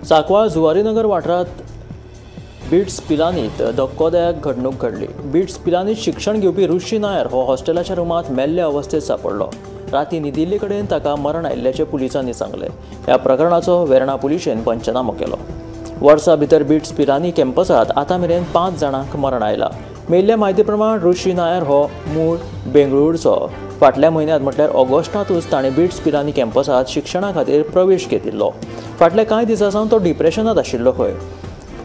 सांकवाळ जुवारीनगर वाठारांत बिट्स पिलानीत धक्कोदायक घडणूक घडली। बिट्स पिलानीत शिक्षण घेवपी ऋषी नायर हो हॉस्टेलाच्या रुमांत मेल्ल्या अवस्थेत सांपडलो। राती न्हिदिल्ले कडेन ताका मरण आयिल्ल्याचे पुलिसांनी सांगले। ह्या प्रकरणाचो वेर्णा पुलिशेन पंचनामो केलो। वर्सा भितर बिट्स पिलानी कॅम्पसात आतां मेरेन 5 जाणांक मरण आयलां। मेल्ल्या म्हायती प्रमाण ऋषी नायर हो मूळ बेंगळुरूचो। फाटल्या म्हयन्यांत म्हटल्यार ऑगस्टांतूच ताणें बिट्स पिलानी कॅम्पसात शिक्षणा खातीर प्रवेश घेतिल्लो। फाटल्या कांय दिसां सावन तो डिप्रेशनांत आशिल्लो खंय।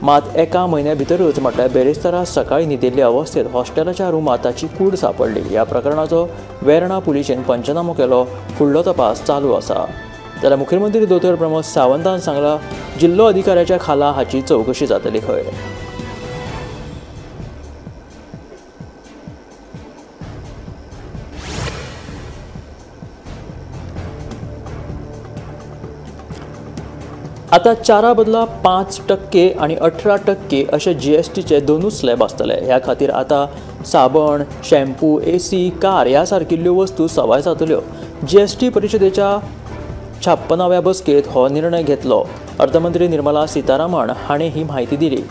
मात एका म्हयन्या भितरूच म्हटल्यार बेरेस्तारा सकाळीं न्हिदिल्ले अवस्थेत हॉस्टेलाच्या रुमांत ताची कूड सांपडली। ह्या प्रकरणाचो वेर्णा पुलिशेन पंचनामो केलो। फुडलो तपास चालू आसा। जाल्यार मुखेलमंत्री दोतोर प्रमोद सावंतान सांगलां, जिल्लो अधिकाऱ्याच्या खाला हाची चवकशी जातली खंय। आता 4 बदला 5% आणि 18% अशे GSTचे दोनूच स्लॅब आसतले। ह्या खातीर आता साबण, शॅम्पू, AC, कार ह्या सारकिल्ल्यो वस्तू सवाय जातल्यो। GST परिशदेच्या 56व्या बसकेत हो निर्णय घेतलो। अर्थमंत्री निर्मला सीतारामन हाणें ही म्हायती दिली।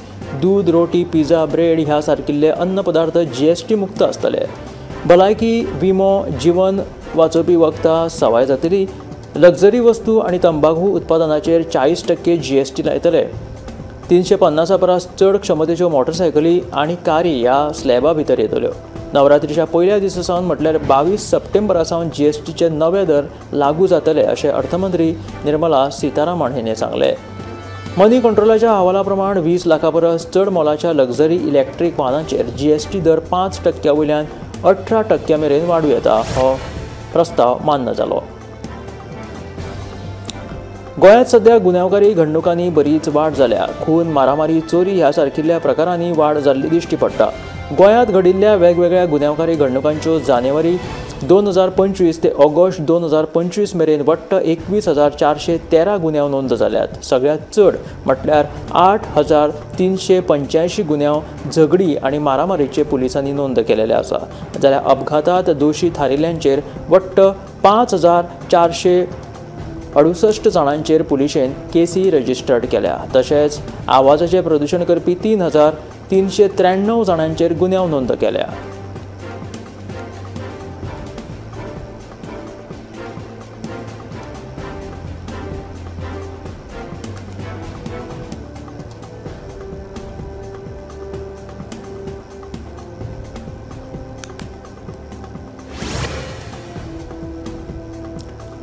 दूध, रोटी, पिझ्झा, ब्रेड ह्या सारकिल्ले अन्न पदार्थ GST मुक्त आसतले। भलायकी विमो, जीवन वाचोवपी वखदां सवाय जातली। लक्झरी वस्तू आणि तंबाखू उत्पादनाचेर 40% GST लायतले। 350 परस चड क्षमतेच्यो मोटरसायकली आणि कारी ह्या स्लॅबा भितर येतल्यो। नवरात्रीच्या पयल्या दिसा सावन म्हटल्यार 22 सप्टेंबरा सावन GSTचे नवे दर लागू जातले अशें अर्थमंत्री निर्मला सीतारामन हाणें सांगले। मनी कंट्रोलाच्या अहवाला प्रमाण 20 लाखां परस चड मोलाच्या लक्झरी इलेक्ट्रीक वाहनांचेर GST दर 5% वयल्यान 18% मेरेन वाडूं येता। हो प्रस्ताव मान्य जालो। गोंयांत सध्या गुन्यांवकारी घडणुकांनी बरीच वाड जाल्या। खून, मारामारी, चोरी ह्या सारकिल्ल्या प्रकारांनी वाड जाल्ली दिश्टी पडटा। गोंयांत घडिल्ल्या वेगवेगळ्या गुन्यांवकारी घडणुकांच्यो जानेवारी 2025 ते ऑगस्ट 2025 मेरेन वट्ट 21,413 गुन्यांव नोंद जाल्यात। सगळ्यांत चड म्हटल्यार 8,385 गुन्यांव झगडी आणि मारामारीचे पुलिसांनी नोंद केलेले आसा। जाल्यार अपघातांत दोशी थारिल्ल्यांचेर वट्ट 5,468 जाणांचेर पुलिशेन केसी रजिस्टर्ड केल्या। तशेंच आवाजाचें प्रदूशण करपी 3,393 जाणांचेर गुन्यांव नोंद केल्या।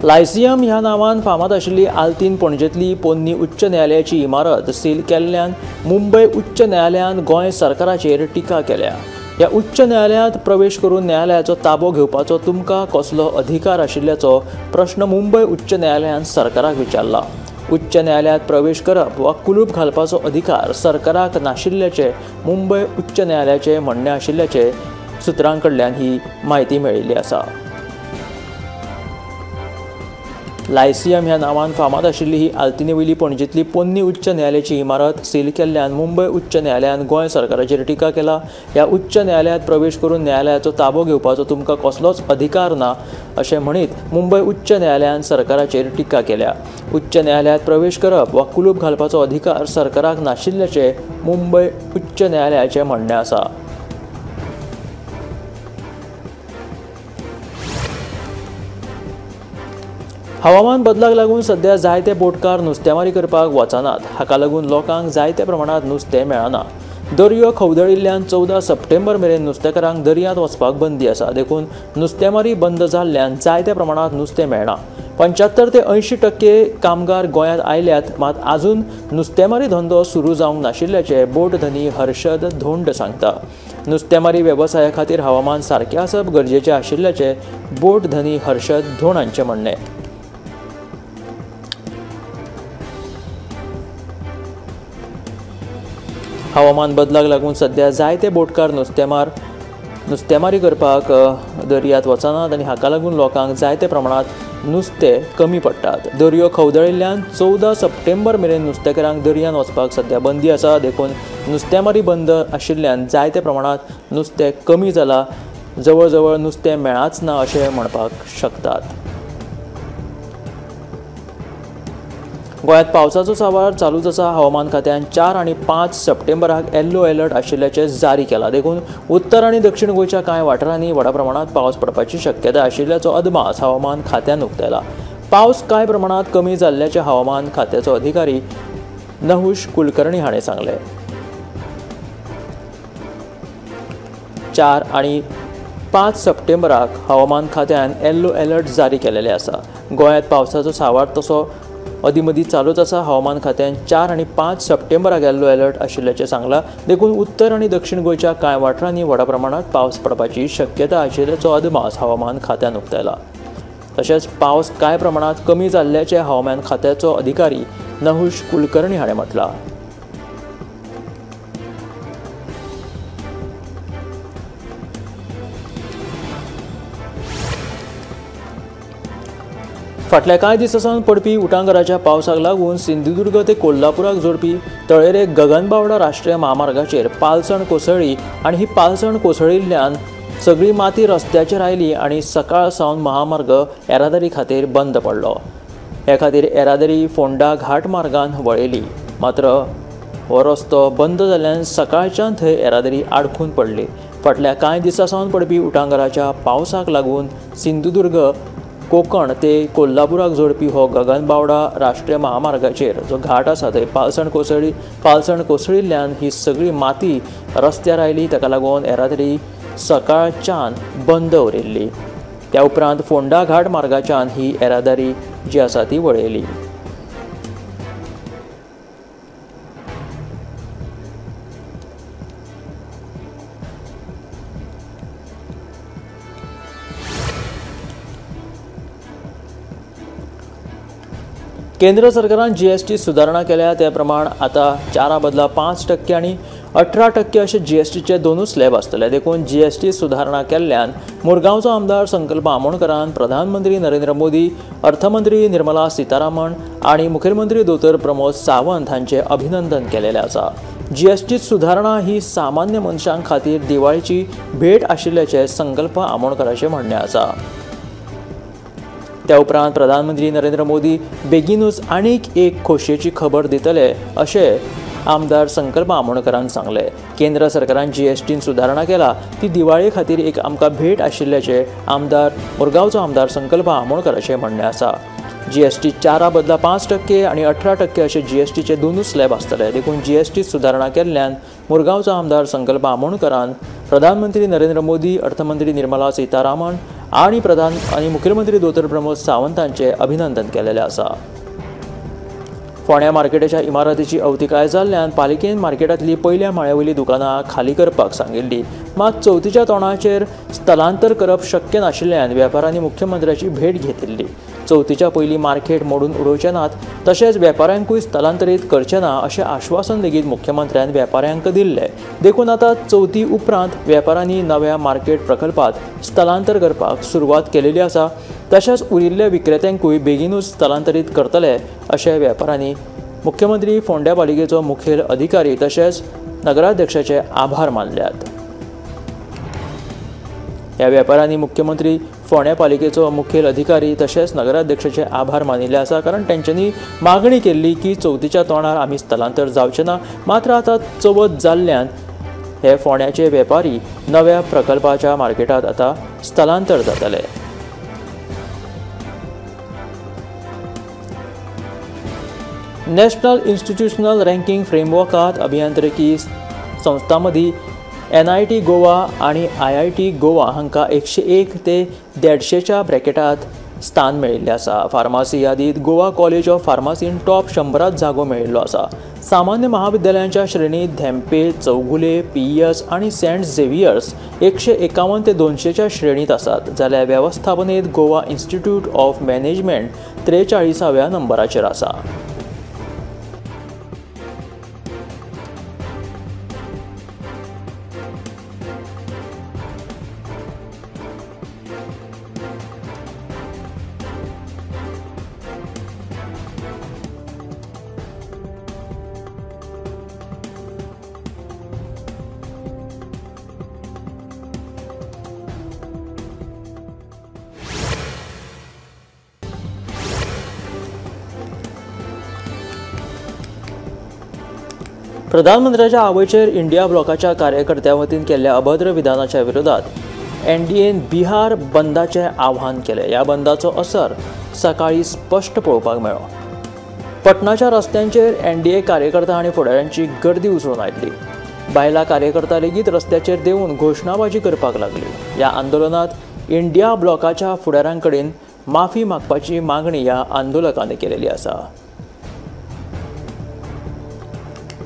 लायसियम ह्या नांवान फामाद आशिल्ली आल्तीन पणजेंतली पोन्नी उच्च न्यायालयाची इमारत सील केल्ल्यान मुंबय उच्च न्यायालयान गोंय सरकाराचेर टिका केल्या। ह्या उच्च न्यायालयांत प्रवेश करून न्यायालयाचो ताबो घेवपाचो तुमकां कसलो अधिकार आशिल्ल्याचो प्रश्न मुंबय उच्च न्यायालयान सरकाराक विचारला। उच्च न्यायालयांत प्रवेश करप वा कुलूप घालपाचो अधिकार सरकाराक नाशिल्ल्याचे मुंबय उच्च न्यायालयाचे म्हणणे आशिल्ल्याचे सुत्रां कडल्यान ही म्हायती मेळिल्ली आसा। लायसियम ह्या नांवान फामाद आशिल्ली ही आल्तीने वयली पणजेंतली पोन्नी उच्च न्यायालयाची इमारत सील केल्ल्यान मुंबय उच्च न्यायालयान गोंय सरकाराचेर टिका केला। ह्या उच्च न्यायालयांत प्रवेश करून न्यायालयाचो ताबो घेवपाचो तुमकां कसलोच अधिकार ना अशें म्हणीत मुंबय उच्च न्यायालयान सरकाराचेर टिका केल्या। उच्च न्यायालयांत प्रवेश करप वा कुलूप घालपाचो अधिकार सरकाराक नाशिल्ल्याचे मुंबय उच्च न्यायालयाचे म्हणणे आसा। हवामान बदलाक लागून सध्या जायते बोटकार नुस्तेमारी करपाक वचनात। हाका लागून लोकांक जायत्या प्रमाणात नुस्तें मेळना। दर्यो खवदळिल्ल्यान 14 सप्टेंबर मेरेन नुस्तेकारांक दर्यांत वचपाक बंदी आसा। देखून नुस्तेमारी बंद जाल्ल्यान जायत्या प्रमाणात नुस्तें मेळना। 75 ते 80% कामगार गोंयांत आयल्यात, मात आजून नुस्तेमारी धंदो सुरू जावंक नाशिल्ल्याचे बोट धनी हर्षद धोंड सांगता। नुस्तेमारी वेवसाया खातीर हवामान सारकें आसप गरजेचें आशिल्ल्याचे बोट धनी हर्षद धोंड हांचें म्हणणें। हवामान बदलाक लागून सध्या जायते बोटकार नुस्तेमारी करपाक दर्यांत वचनात आनी हाका लागून लोकांक जायत्या प्रमाणात नुस्तें कमी पडटात। दर्यो खवदळिल्ल्यान 14 सप्टेंबर मेरेन नुस्तेकारांक दर्यांत वचपाक सध्या बंदी आसा। देखून नुस्तेमारी बंद आशिल्ल्यान जायत्या प्रमाणात नुस्तें कमी जाला। जवळ जवळ नुस्तें मेळाच ना अशें म्हणपाक शकतात। गोंयांत पावसाचो सांवार चालूच आसा. हवामान खात्यान 4 आनी 5 सप्टेंबराक येल्लो अलर्ट आशिल्ल्याचें जारी केला. देखून उत्तर आनी दक्षिण गोंयच्या कांय वाठारांनी व्हड प्रमाणात पावस पडपाची शक्यताय आशिल्ल्याचो अदमास हवामान खात्यान उक्तायला. पावस कांय प्रमाणात कमी जाल्ल्याचें हवामान खात्याचो अधिकारी नहुष कुलकर्णी हाणें सांगलें. 4 आनी 5 सप्टेंबराक हवामान खात्यान येल्लो अलर्ट जारी केलेले आसा. गोंयांत पावसाचो सांवार तसो अदीमदीं चालूच आसा. हवामान खात्यान 4 आनी 5 सप्टेंबराक येल्लो अलर्ट आशिल्ल्याचें सांगलां. देखून उत्तर आनी दक्षिण गोंयच्या कांय वाठारांनी व्हड प्रमाणात पावस पडपाची शक्यताय आशिल्ल्याचो अदमास हवामान खात्यान उक्तायला. तशेंच पावस कांय प्रमाणात कमी जाल्ल्याचें हवामान खात्याचो अधिकारी नहुष कुलकर्णी हाणें म्हटलां. फाटल्या कांय दिसांसावन पडपी उटंगराच्या पावसाक लागून सिंधुदुर्ग ते कोल्हापुराक जोडपी तळेरे गगनबावडा राष्ट्रीय महामार्गाचेर पालसण कोसळ्ळी आनी ही पालसण कोसळिल्ल्यान सगळी माती रस्त्याचेर आयली आनी सकाळ सावन महामार्ग येरादारी खातीर बंद पडलो. हे खातीर येरादारी फोंडा घाट मार्गान वळयली. मात्र हो रस्तो बंद जाल्ल्यान सकाळच्यान थंय येरादारी आडखून पडली. फाटल्या कांय दिसांसावन पडपी उटंगराच्या पावसाक लागून सिंधुदुर्ग कोकण ते कोल्हापुराक जोडपी हो गगनबावडा राष्ट्रीय महामार्गाचेर जो घाट आसा थंय पालसण कोसळिल्ल्यान ही सगळी माती रस्त्यार आयली. ताका लागून येरादारी सकाळच्यान बंद उरिल्ली. त्या उपरांत फोंडा घाट मार्गाच्यान ही येरादारी जी आसा ती वळयली. केंद्र सरकारान जीएसटी सुदारणा केल्या. ते प्रमाण आतां 4 बदला 5% आनी 18% अशे जीएसटीचे दोनूच स्लॅब आसतले. देखून जीएसटी सुदारणा केल्ल्यान मुरगांवचो आमदार संकल्प आमोणकरान प्रधानमंत्री नरेंद्र मोदी, अर्थमंत्री निर्मला सीतारामन आनी मुखेलमंत्री दोतोर प्रमोद सावंत हांचें अभिनंदन केलेलें आसा. जीएसटी सुदारणा ही सामान्य मनशां खातीर दिवाळीची भेट आशिल्ल्याचें संकल्प आमोणकराचें म्हणणें आसा. त्या उपरांत प्रधानमंत्री नरेंद्र मोदी बेगीनूच आनीक एक खोशयेची खबर दितले अशें आमदार संकल्प आमोणकरान सांगलें. केंद्र सरकारान जीएसटीन सुदारणा केला ती दिवाळे खातीर एक आमकां भेट आशिल्ल्याचें मुरगांवचो आमदार संकल्प आमोणकराचें म्हणणें आसा. जीएसटी 4 बदला 5% आनी 18% अशे जीएसटीचे दोनूच स्लॅब आसतले. देखून जीएसटी सुदारणा केल्ल्यान मुरगांवचो आमदार संकल्प आमोणकरान प्रधानमंत्री नरेंद्र मोदी, अर्थमंत्री निर्मला सीतारामन आनी मुखेलमंत्री दोतोर प्रमोद सावंतांचें अभिनंदन केलेलें आसा. फोंड्या मार्केटाच्या इमारतीची अवतिकाय जाल्ल्यान पालिकेन मार्केटांतली पयल्या माळ्यावयलीं दुकानां खाली करपाक सांगिल्ली. मात चवथीच्या तोंडाचेर स्थलांतर करप शक्य नाशिल्ल्यान वेपाऱ्यांनी मुख्यमंत्र्याची भेट घेतिल्ली. चवथीच्या पयलीं मार्केट मोडून उडोवचे नात, तशेंच वेपाऱ्यांकूय स्थलांतरीत करचे ना अशें आश्वासन लेगीत मुख्यमंत्र्यान वेपाऱ्यांक दिल्लें. देखून आतां चवथी उपरांत वेपाऱ्यांनी नव्या मार्केट प्रकल्पात स्थलांतर करपाक सुरवात केलेली आसा. तशेंच उरिल्ल्या विक्रेत्यांकूय बेगीनूच स्थलांतरीत करतले अशें वेपाऱ्यांनी मुख्यमंत्री फोंड्या पालिकेचो मुखेल अधिकारी तशेंच नगराध्यक्षाचे आभार मानल्यात. ह्या वेपाऱ्यांनी मुख्यमंत्री फोंड्या पालिकेचो मुखेल अधिकारी तशेंच नगराध्यक्षाचे आभार मानिल्ले आसा. कारण तेंच्यांनी मागणी केल्ली की चवथीच्या तोंडार आमी स्थलांतर जावचे ना. मात्र आतां चवथ जाल्ल्यान हे फोंड्याचे वेपारी नव्या प्रकल्पाच्या मार्केटात आतां स्थलांतर जातले. नॅशनल इन्स्टिट्यूशनल रँकिंग फ्रेमवर्कात अभियांत्रिकी संस्थां मदीं NIT गोवा आनी IIT गोवा हांकां 101 ते 150च्या ब्रॅकेटांत स्थान मेळिल्लें आसा. फार्मासी यादीत गोवा कॉलेज ऑफ फार्मासीन टॉप 100 जागो मेळिल्लो आसा. सामान्य महाविद्यालयांच्या श्रेणींत धेंपे, चौगुले, PES आनी सेंट झेवियर्स 151 ते 200च्या श्रेणींत आसात. जाल्यार वेवस्थापनेंत गोवा इन्स्टिट्यूट ऑफ मॅनेजमेंट 43व्या नंबराचेर आसा. प्रधानमंत्र्याच्या आवयचेर इंडिया ब्लॉकाच्या कार्यकर्त्यां वतीन केल्ल्या अभद्र विधानाच्या विरोधात एनडीएन बिहार बंदाचे आव्हान केले। ह्या बंदाचो असर सकाळी स्पष्ट पळोवपाक मेळ्ळो। पटनाच्या रस्त्यांचेर एनडीए कार्यकर्ता आनी फुडाऱ्यांची गर्दी उसळून आयिल्ली। बायला कार्यकर्ता लेगीत रस्त्याचेर देऊन घोषणाबाजी करपाक लागली। ह्या आंदोलनात इंडिया ब्लॉकाच्या फुडाऱ्यांकडेन माफी मागपाची मागणी ह्या आंदोलकांनी केलेली आसा।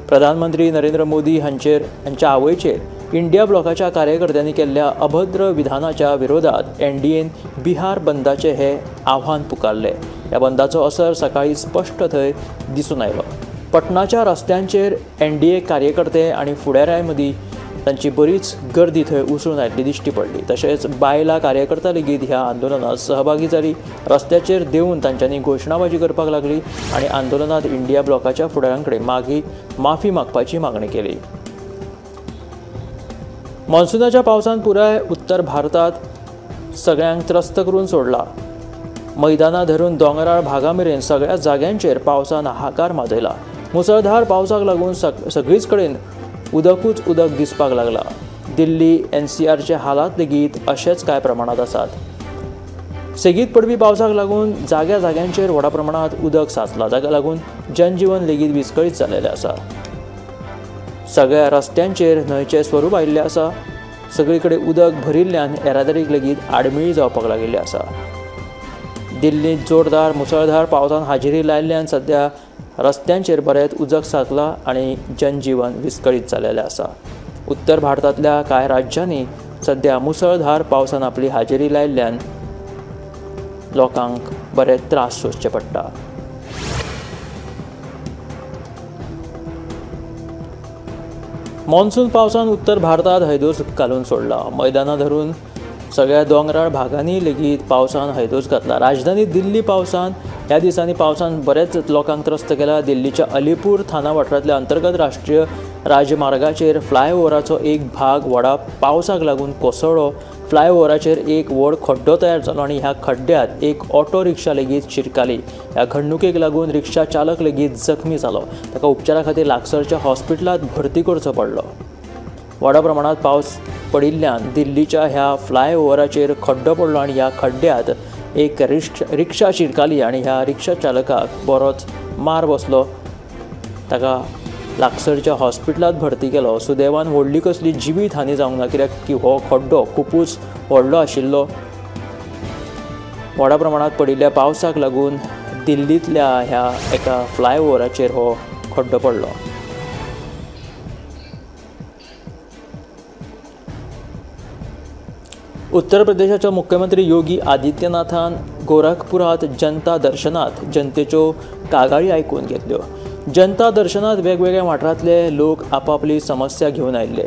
प्रधानमंत्री नरेंद्र मोदी हांच्या आवयचेर इंडिया ब्लॉकाच्या कार्यकर्त्यांनी केल्ल्या अभद्र विधानाच्या विरोधात एनडीएन बिहार बंदाचे हे आव्हान पुकारले। ह्या बंदाचो असर सकाळी स्पष्ट थंय दिसून आयलो। पटनाच्या रस्त्यांचेर एनडीए कार्यकर्ते आनी फुडाऱ्यां मदीं तांची बरीच गर्दी थंय उसळून आयिल्ली दिश्टी पडली। तशेंच बायला कार्यकर्ता लेगीत ह्या आंदोलनात सहभागी जाली। रस्त्याचेर देऊन तांच्यांनी घोषणाबाजी करपाक लागली आनी आंदोलनात इंडिया ब्लॉकाच्या फुडाऱ्यांकडेन माफी मागपाची मागणी केली। मॉन्सूनाच्या पावसान पुराय उत्तर भारतात सगळ्यांक त्रस्त करून सोडला। मैदानां धरून दोंगराळ भागां मेरेन सगळ्या जाग्यांचेर पावसान हाहाकार माजयला। मुसळधार पावसाक लागून सगळीच कडेन उदकूच उदक दिसपाक लागला। दिल्ली एनसीआरचे हालात लेगीत अशेच कांय प्रमाणात आसात। सेगीत पडपी पावसाक लागून जाग्यांचेर व्हडा प्रमाणात उदक साचला, जाका लागून जनजीवन लेगीत विस्कळीत जाल्लेलें आसा। सगळ्या रस्त्यांचेर न्हंयचें स्वरूप आयिल्लें आसा। सगळीकडे उदक भरिल्ल्यान येरादारीक लेगीत आडमेळी जावपाक लागिल्ली आसा। दिल्लीत जोरदार मुसळधार पावसान हाजिरी लायिल्ल्यान सध्या रस्त्यांचेर बरेंच उदक साचलां आनी जनजीवन विस्कळीत जाल्लेलें आसा। उत्तर भारतांतल्या कांय राज्यांनी सध्या मुसळधार पावसान आपली हाजिरी लायिल्ल्यान लोकांक बरे त्रास सोंसचे पडटा। मॉन्सून पावसान उत्तर भारतांत हैदोस घालून सोडला। मैदानां धरून सगळ्या दोंगराळ भागांनी लेगीत पावसान हैदोस घातला। राजधानी दिल्ली ह्या दिसांनी पावसान बरेच लोकांक त्रस्त केला। दिल्लीच्या अलीपूर थाना वाठारांतल्या अंतर्गत राष्ट्रीय राजमार्गाचेर फ्लायओव्हराचो एक भाग व्हडा पावसाक लागून कोसळ्ळो। फ्लायओव्हराचेर एक व्हड खड्डो तयार जालो आनी ह्या खड्ड्यांत एक ऑटो रिक्षा लेगीत शिरकाली। ह्या घडणुकेक लागून रिक्षा चालक लेगीत जखमी जालो। ताका उपचारा खातीर लागसरच्या हॉस्पिटलांत भरती करचो पडलो। व्हडा प्रमाणात पावस पडिल्ल्यान दिल्लीच्या ह्या फ्लायओव्हराचेर खड्डो पडलो आनी ह्या खड्ड्यांत एक रिक्षा शिरकाली आनी ह्या रिक्षा चालकाक बरोच मार बसलो। ताका लागसरच्या हॉस्पिटलांत भरती केलो। सुदैवान व्हडली कसली जिवीत हानी जावंक ना, कित्याक की हो खड्डो खुपूच व्हडलो आशिल्लो। व्हडा प्रमाणात पडिल्ल्या पावसाक लागून दिल्लींतल्या ह्या एका फ्लायओव्हराचेर हो खड्डो पडलो। उत्तर प्रदेशाचे मुख्यमंत्री योगी आदित्यनाथान गोरखपुरात जनता दर्शनात जनतेच्यो कागाळी आयकून घेतल्यो। जनता दर्शनात वेगवेगळ्या वाठारांतले लोक आपापली समस्या घेवन आयिल्ले।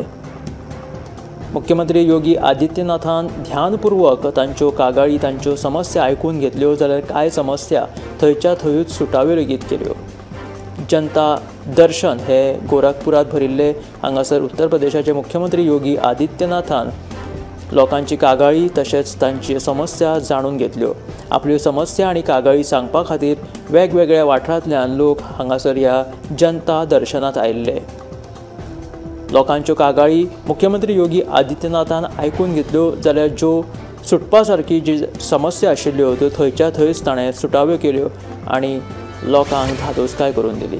मुख्यमंत्री योगी आदित्यनाथान ध्यानपूर्वक तांच्यो कागाळी तांच्यो समस्या आयकून घेतल्यो, जाल्यार कांय समस्या थंयच्या थंयूच सुटाव्यो लेगीत केल्यो। जनता दर्शन हे गोरखपुरात भरिल्ले। हांगासर उत्तर प्रदेशाचे मुख्यमंत्री योगी आदित्यनाथान लोकांची कागाळी तशेंच तांची समस्या जाणून घेतल्यो। आपल्यो समस्या आनी कागाळी सांगपा खातीर वेगवेगळ्या वाठारांतल्यान लोक हांगासर ह्या जनता दर्शनात आयिल्ले। लोकांच्यो कागाळी मुख्यमंत्री योगी आदित्यनाथान आयकून घेतल्यो, जाल्यार ज्यो सुटपा सारकी जी समस्या आशिल्ल्यो त्यो थंयच्या थंयच ताणें सुटाव्यो केल्यो आनी लोकांक धादोसकाय करून दिली।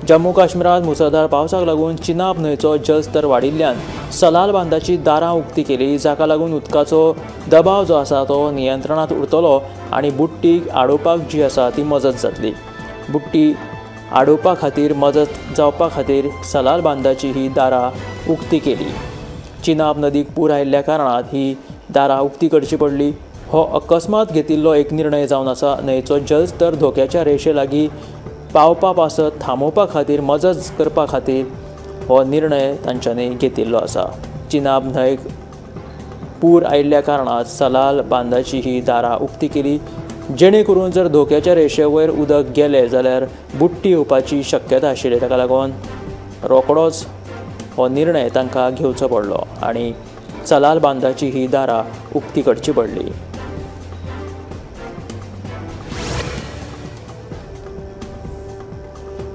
जम्मू काश्मीरात मुसळधार पावसाक लागून चिनाब न्हंयचो जलस्तर वाडिल्ल्यान सलाल बांदाची दारां उक्ती केली, जाका लागून उदकाचो दबाव जो आसा तो नियंत्रणांत उरतलो आनी बुट्टी आडोवपाक जी आसा ती मजत जातली। बुट्टी आडोवपा खातीर मजत जावपा खातीर सलाल बांदाची ही दारां उक्ती केली। चिनाब नदीक पूर आयिल्ल्या कारणान ही दारां उक्ती करची पडली। हो अकस्मात घेतिल्लो एक निर्णय जावन आसा। न्हंयचो जलस्तर धोक्याच्या रेशे लागीं पावपा पासत थांबोवपा खातीर मजत करपा खातीर हो निर्णय तांच्यांनी घेतिल्लो आसा। चिनाब न्हंयक पूर आयिल्ल्या कारणान सलाल बांदाची ही दारां उक्ती केली, जेणे करून जर धोक्याच्या रेशे वयर उदक गेलें जाल्यार बुट्टी येवपाची शक्यता आशिल्ली। ताका लागून रोखडोच हो निर्णय तांकां घेवचो पडलो आनी सलाल बांदाची ही दारां उक्ती करची पडली।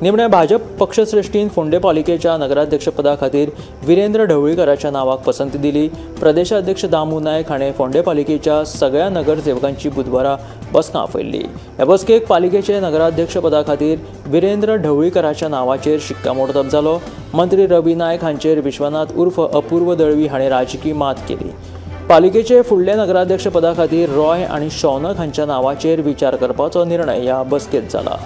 निमण्या भाजप पक्षश्रेष्ठीन फोंडे पालिकेच्या नगराध्यक्षपदा खातीर विरेंद्र ढवळीकराच्या नावाक पसंती दिली. प्रदेशाध्यक्ष दामू नायक हाणें फोंडे पालिकेच्या सगळ्या नगरसेवकांची बुधवारा बसका आपयल्ली. ह्या बसकेक पालिकेचे नगराध्यक्षपदा खातीर विरेंद्र ढवळीकराच्या नावाचेर शिक्कामोर्तब जालो. मंत्री रवी नायक हांचेर विश्वनाथ उर्फ अपूर्व दळवी हाणें राजकी मात केली. पालिकेचे फुडल्या नगराध्यक्षपदा खातीर रॉय आनी शौनक हांच्या नावाचेर विचार करपाचो निर्णय ह्या बसकेंत जाला.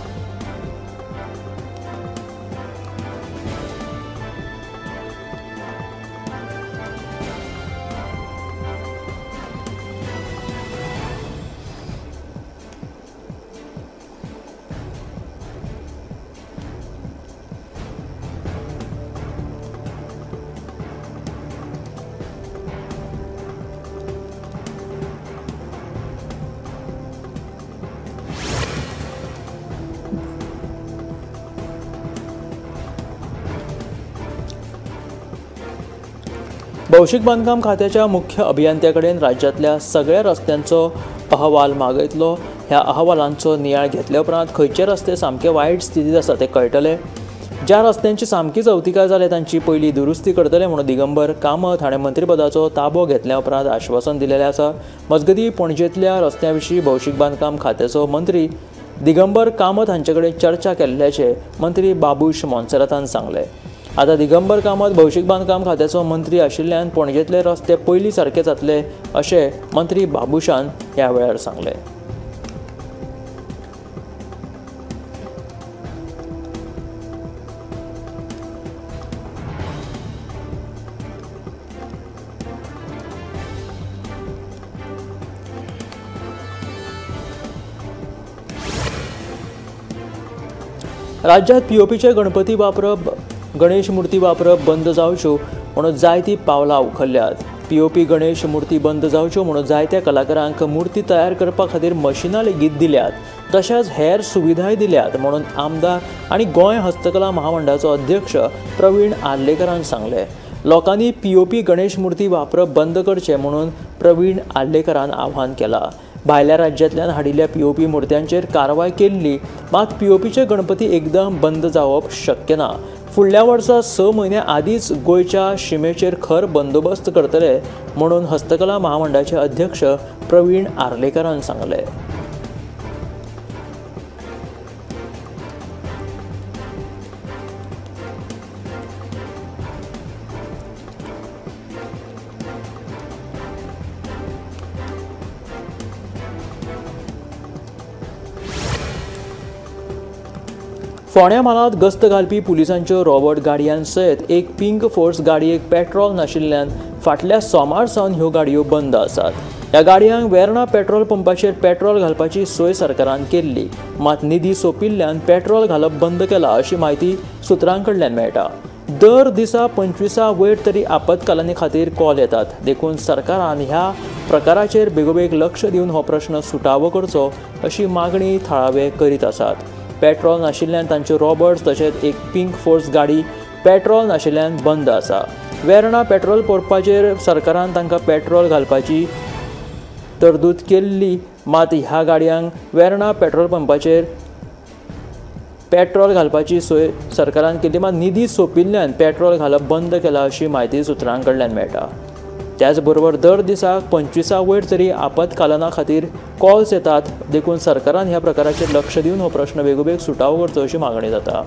भौशीक बांदकाम खात्याच्या मुख्य अभियंत्याकडेन राज्यातल्या सगळ्या रस्त्यांचो अहवाल मागयतलो. ह्या अहवालांचो नियाळ घेतल्या उपरांत खंयचे रस्ते सामके वायट स्थितीत आसा ते कळटले. ज्या रस्त्यांची सामकी चवथिकाय जाल्या तांची पयली दुरुस्ती करतले म्हणून दिगंबर कामत हाणें मंत्रीपदाचो ताबो घेतल्या उपरांत आश्वासन दिलेलें आसा. मजगतीं पणजेंतल्या रस्त्यां विशीं भौशीक बांदकाम खात्याचो मंत्री दिगंबर कामत हांचे कडेन चर्चा केल्ल्याचें मंत्री बाबूश मोन्सेरातान सांगलें. आतां दिगंबर कामत भौशीक बांदकाम खात्याचो मंत्री आशिल्ल्यान पणजेंतले रस्ते पयलीं सारके जातले अशें मंत्री बाबूशान ह्या वेळार सांगलें. राज्यांत पीओपीचे गणपती वापरप गणेश मूर्ती वापरप बंद जावच्यो म्हणून जायतीं पावलां उखल्ल्यात. पीओपी गणेश मूर्ती बंद जावच्यो म्हणून जायत्या कलाकारांक मूर्ती तयार करपा खातीर मशिनां लेगीत दिल्यात. तशेंच हेर सुविधाय दिल्यात म्हणून आमदार आनी गोंय हस्तकला महामंडळाचो अध्यक्ष प्रवीण आर्लेकरान सांगलें. लोकांनी पीओपी गणेश मूर्ती वापरप बंद करचें म्हणून प्रवीण आर्लेकरान आव्हान केलां. भायल्या राज्यांतल्यान हाडिल्ल्या पीओपी मुर्त्यांचेर कारवाय केल्ली, मात पीओपीचे गणपती एकदम बंद जावप शक्य ना. फुडल्या वर्सा 6 म्हयन्या आदींच गोंयच्या शिमेचेर खर बंदोबस्त करतले म्हणून हस्तकला महामंडळाचे अध्यक्ष प्रवीण आर्लेकरान सांगलें. फोंड्या म्हालांत गस्त घालपी पुलिसांच्यो रॉबर्ट गाडयांन सयत एक पिंक फोर्स गाडयेक पेट्रोल नाशिल्ल्यान फाटल्या सोमार सावन ह्यो गाडयो बंद आसात. ह्या गाडयांक वेर्णा पेट्रोल पंपाचेर पेट्रोल घालपाची सोय सरकारान केल्ली, मात निधी सोंपिल्ल्यान पेट्रोल घालप बंद केला अशी म्हायती सुत्रां कडल्यान मेळटा. दर दिसा 25 वयर तरी आपतकालांनी खातीर कॉल येतात. देखून सरकारान ह्या प्रकाराचेर बेगोबेग लक्ष दिवन हो प्रश्न सुटावो करचो अशी मागणी थळावे करीत आसात. पेट्रोल नाशिल्ल्यान तांच्यो रॉबर्ट्स तशेंच एक पिंक फोर्स गाडी पेट्रोल नाशिल्ल्यान बंद आसा. वेर्णा पेट्रोल पंपाचेर सरकारान तांकां पेट्रोल घालपाची तरतूद केल्ली, मात ह्या गाडयांक वेर्णा पेट्रोल पंपाचेर पेट्रोल घालपाची सोय सरकारान केल्ली, मात निधी सोंपिल्ल्यान पेट्रोल घालप बंद केला अशी म्हायती सुत्रां कडल्यान मेळटा. त्याच बरोबर दर दिसाक 25 वयर तरी आपतकालना खातीर कॉल्स येतात. देखून सरकारान ह्या प्रकाराचेर लक्ष दिवन हो प्रश्न बेगोबेग सुटावो करचो अशी मागणी जाता.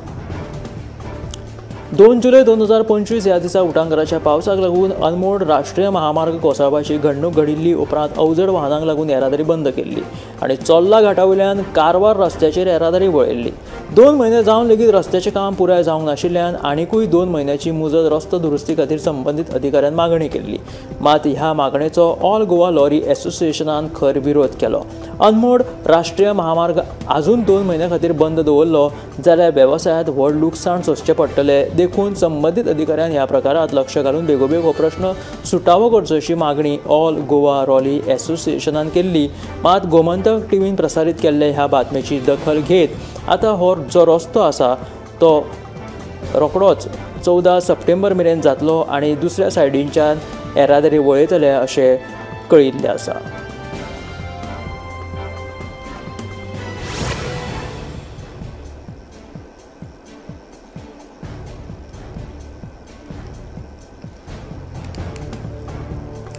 2 जुलय 2025 ह्या दिसा उटंगराच्या पावसाक लागून अनमोड राष्ट्रीय महामार्ग कोसळपाची घडणूक घडिल्ली उपरांत अवजड वाहनांक लागून येरादारी बंद केल्ली आनी चोल्ला घाटा वयल्यान कारवार रस्त्याचेर येरादारी वळयल्ली. 2 म्हयने जावन लेगीत रस्त्याचें काम पुराय जावंक नाशिल्ल्यान आनीकूय 2 म्हयन्याची मुजत रस्तो दुरुस्ती खातीर संबंदीत अधिकाऱ्यान मागणी केल्ली, मात ह्या मागणेचो ऑल गोवा लॉरी एसोसिएशनान खर विरोध केलो. अनमोड राष्ट्रीय महामार्ग आजून 2 म्हयन्या खातीर बंद दवरलो जाल्यार वेवसायांत व्हड लुकसाण सोंसचें पडटलें. देखून संबंदीत अधिकाऱ्यान ह्या प्रकारात लक्ष घालून बेगोबेग हो प्रश्न सुटावो करचो अशी मागणी ऑल गोवा लॉरी एसोसिएशनान केल्ली. मात गोमंतक टीव्हीन प्रसारीत केल्ले ह्या बातमेची दखल घेत आतां हो जो रस्तो आसा तो रोखडोच 14 सप्टेंबर मेरेन जातलो आनी दुसऱ्या सायडींच्यान येरादारी वळयतले अशें कळिल्लें आसा.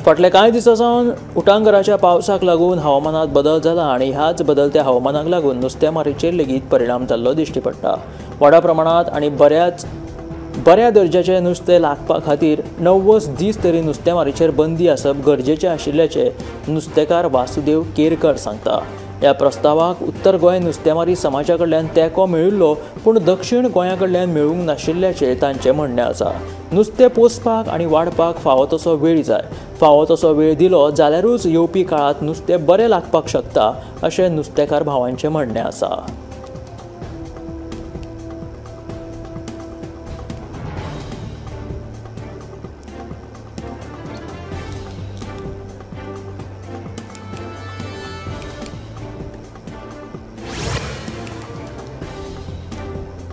फाटल्या कांय दिसांसावन उटंगराच्या पावसाक लागून हवामानात बदल जाला आनी ह्याच बदलत्या हवामानाक लागून नुस्तेमारीचेर लेगीत परिणाम जाल्लो दिश्टी पडटा। व्हडा प्रमाणात आनी बऱ्या दर्जाचें नुस्तें लागपा खातीर 90 दीस तरी नुस्तेमारीचेर बंदी आसप गरजेचें आशिल्ल्याचें नुस्तेकार वासुदेव केरकर सांगता। ह्या प्रस्तावाक उत्तर गोंय नुस्तेमारी समाजा कडल्यान तेंको मेळिल्लो पूण दक्षिण गोंया कडल्यान मेळूंक नाशिल्ल्याचें तांचें म्हणणें आसा। नुस्तें पोसपाक आनी वाडपाक फावो तसो वेळ जाय, फावो तसो वेळ दिलो जाल्यारूच येवपी काळात नुस्तें बरें लागपाक शकता अशें नुस्तेकार भावांचें म्हणणें आसा।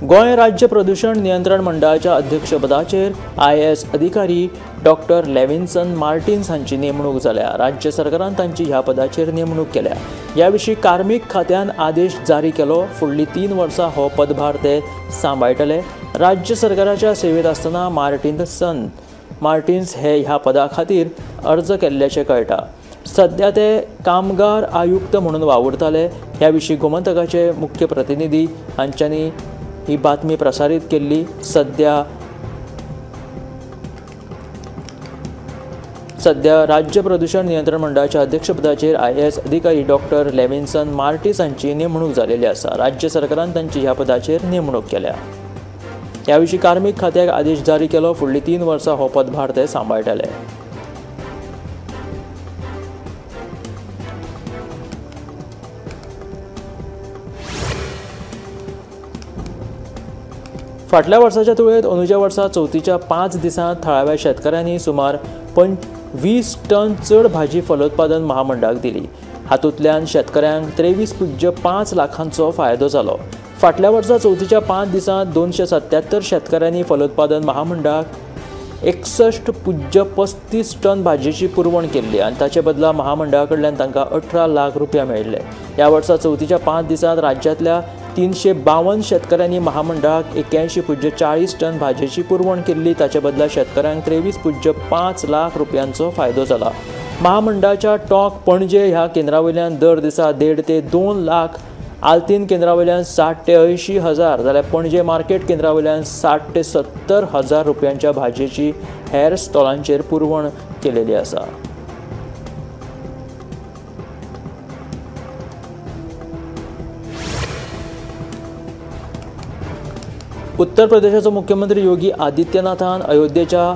गोंय राज्य प्रदूषण नियंत्रण मंडळाच्या अध्यक्षपदाचेर IAS अधिकारी डॉक्टर लेविन्सन मार्टिन्स हांची नेमणूक जाल्या। राज्य सरकारान तांची ह्या पदाचेर नेमणूक केल्या। ह्या विशीं कार्मीक खात्यान आदेश जारी केलो। फुडलीं 3 वर्सां हो पदभार ते सांबाळटले। राज्य सरकाराच्या सेवेत आसतना मार्टिन्स हे ह्या पदा खातीर अर्ज केल्ल्याचें कळटा। सध्या ते कामगार आयुक्त म्हणून वावुरताले। ह्या विशीं गोमंतकाचे मुख्य प्रतिनिधी हांच्यांनी ही बातमी प्रसारीत केल्ली। सध्या राज्य प्रदूषण नियंत्रण मंडळाच्या अध्यक्षपदाचेर IAS अधिकारी डॉक्टर लेविन्सन मार्टिन्स हांची नेमणूक जालेली आसा। राज्य सरकारान तांची ह्या पदाचेर नेमणूक केल्या। ह्या विशीं कार्मीक खात्याक आदेश जारी केलो। फुडलीं 3 वर्सां हो पदभार ते सांबाळटले। फाटल्या वर्साच्या तुळेंत अंदूच्या वर्सा चवथीच्या 5 दिसांत थळाव्या शेतकाऱ्यांनी सुमार 20 टन चड भाजी फलोत्पादन महामंडळाक दिली। हातूंतल्यान शेतकऱ्यांक 23.5 लाखांचो फायदो जालो। फाटल्या वर्सा चवथीच्या 5 दिसांत 277 शेतकऱ्यांनी फलोत्पादन महामंडळाक 61.35 टन भाजयेची पुरवण केल्ली आनी ताचे बदला महामंडळा कडल्यान तांकां 18 लाख रुपया मेळिल्ले। ह्या वर्सा चवथीच्या 5 दिसांत राज्यांतल्या 352 शेतकऱ्यांनी महामंडळाक 81.40 टन भाजयेची पुरवण केल्ली। ताचे बदला शेतकऱ्यांक 23.5 लाख रुपयांचो फायदो जाला। महामंडळाच्या टॉक पणजे ह्या केंद्रावयल्यान दर दिसा 1.5 ते 2 लाख, आल्तीन केंद्रावयल्यान 60 ते 80 हजार जाल्यार पणजे मार्केट केंद्रावयल्यान 60 ते 70 हजार रुपयांच्या भाजयेची हेर स्टॉलांचेर पुरवण केलेली आसा। उत्तर प्रदेशाचो मुख्यमंत्री योगी आदित्यनाथान अयोध्येच्या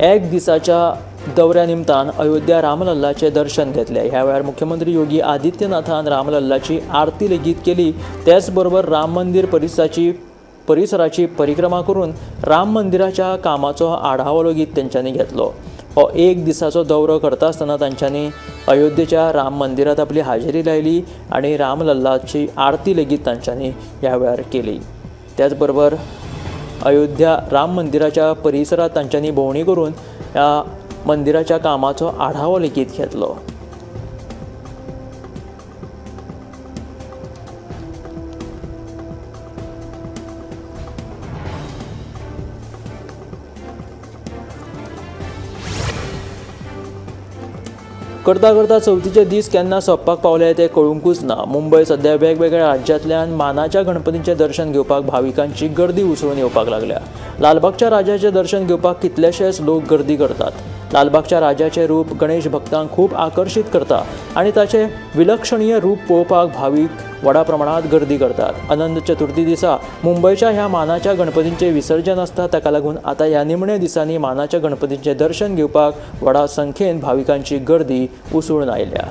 1 दिसाच्या दौऱ्या निमतान अयोध्या रामलल्लाचे दर्शन घेतले। ह्या वेळार मुख्यमंत्री योगी आदित्यनाथान रामलल्लाची आरती लेगीत केली। त्याच बरोबर राम मंदिर परिसराची परिक्रमा करून राम मंदिराच्या कामाचो आढावो लेगीत तेंच्यांनी घेतलो। हो 1 दिसाचो दौरो करता आसतना तांच्यांनी अयोध्येच्या राम मंदिरात आपली हाजेरी लायली आनी रामलल्लाची आरती लेगीत तांच्यांनी ह्या वेळार केली। त्याच बरोबर अयोध्या राम मंदिराच्या परिसरात तांच्यांनी भोंवडी करून ह्या मंदिराच्या कामाचो आढावो लेगीत घेतलो। करता करता चवथीचे दीस केन्ना सोंपपाक पावले ते कळूंकूच ना। मुंबय सध्या वेगवेगळ्या राज्यांतल्यान मानाच्या गणपतींचें दर्शन घेवपाक भाविकांची गर्दी उसळून येवपाक लागल्या। लालबागच्या राजाचें दर्शन घेवपाक कितलेशेच लोक गर्दी करतात। लालबागच्या राजाचें रूप गणेश भक्तांक खूब आकर्शीत करता आनी ताचें विलक्षणीय रूप पळोवपाक भावीक व्हडा प्रमाणात गर्दी करतात। अनंत चतुर्थी दिसा मुंबयच्या ह्या मानाच्या गणपतींचें विसर्जन आसता। ताका लागून आतां ह्या निमण्या दिसांनी मानाच्या गणपतींचें दर्शन घेवपाक व्हडा संख्येन भाविकांची गर्दी उसळून आयल्या।